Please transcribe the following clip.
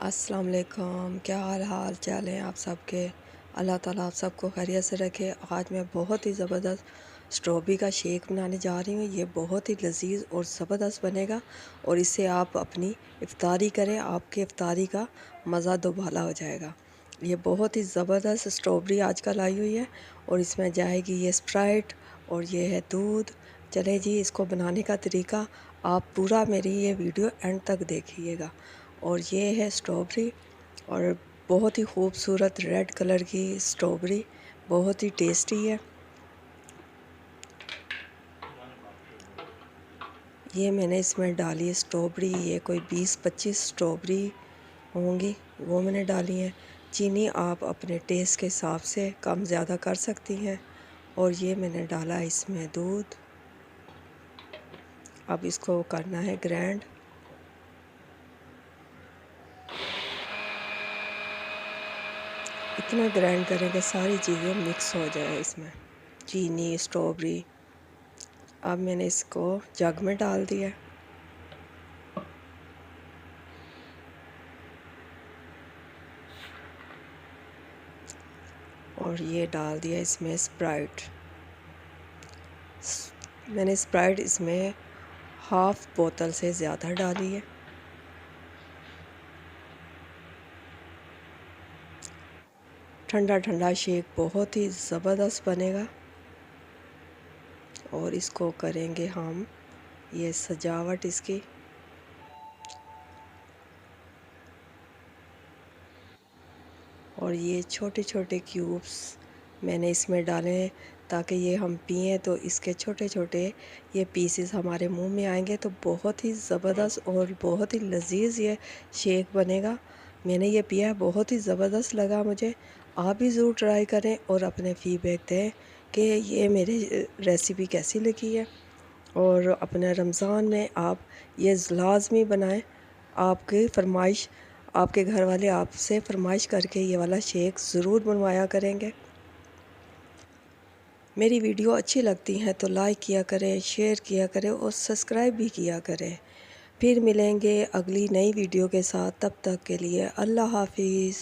अस्सलाम वालेकुम। क्या हाल चाल है आप सबके। अल्लाह ताला आप सबको खैरियत से रखे। आज मैं बहुत ही ज़बरदस्त स्ट्रॉबेरी का शेक बनाने जा रही हूँ। ये बहुत ही लजीज और ज़बरदस्त बनेगा और इससे आप अपनी इफ्तारी करें, आपके इफ्तारी का मज़ा दोबाला हो जाएगा। ये बहुत ही ज़बरदस्त स्ट्रॉबेरी आजकल आई हुई है और इसमें जाएगी ये स्प्राइट और ये है दूध। चले जी, इसको बनाने का तरीका आप पूरा मेरी ये वीडियो एंड तक देखिएगा। और ये है स्ट्रॉबेरी और बहुत ही खूबसूरत रेड कलर की स्ट्रॉबेरी, बहुत ही टेस्टी है। ये मैंने इसमें डाली है स्ट्रॉबेरी, ये कोई 20-25 स्ट्रॉबेरी होंगी, वो मैंने डाली है। चीनी आप अपने टेस्ट के हिसाब से कम ज़्यादा कर सकती हैं। और ये मैंने डाला इसमें दूध। अब इसको करना है ग्राइंड। इतना ग्राइंड करें कि सारी चीज़ें मिक्स हो जाए इसमें, चीनी स्ट्रॉबेरी। अब मैंने इसको जग में डाल दिया और ये डाल दिया इसमें स्प्राइट। मैंने स्प्राइट इसमें हाफ बोतल से ज़्यादा डाली है। ठंडा ठंडा शेक बहुत ही ज़बरदस्त बनेगा। और इसको करेंगे हम ये सजावट इसकी। और ये छोटे छोटे क्यूब्स मैंने इसमें डाले हैं ताकि ये हम पिएं तो इसके छोटे छोटे ये पीसेस हमारे मुंह में आएंगे तो बहुत ही ज़बरदस्त और बहुत ही लजीज ये शेक बनेगा। मैंने ये पिया है, बहुत ही ज़बरदस्त लगा मुझे। आप भी ज़रूर ट्राई करें और अपने फीडबैक दें कि ये मेरी रेसिपी कैसी लगी है। और अपने रमज़ान में आप ये लाज़मी बनाएं। आपकी फरमाइश, आपके घर वाले आपसे फरमाइश करके ये वाला शेक ज़रूर बनवाया करेंगे। मेरी वीडियो अच्छी लगती हैं तो लाइक किया करें, शेयर किया करें और सब्सक्राइब भी किया करें। फिर मिलेंगे अगली नई वीडियो के साथ, तब तक के लिए अल्लाह हाफिज़।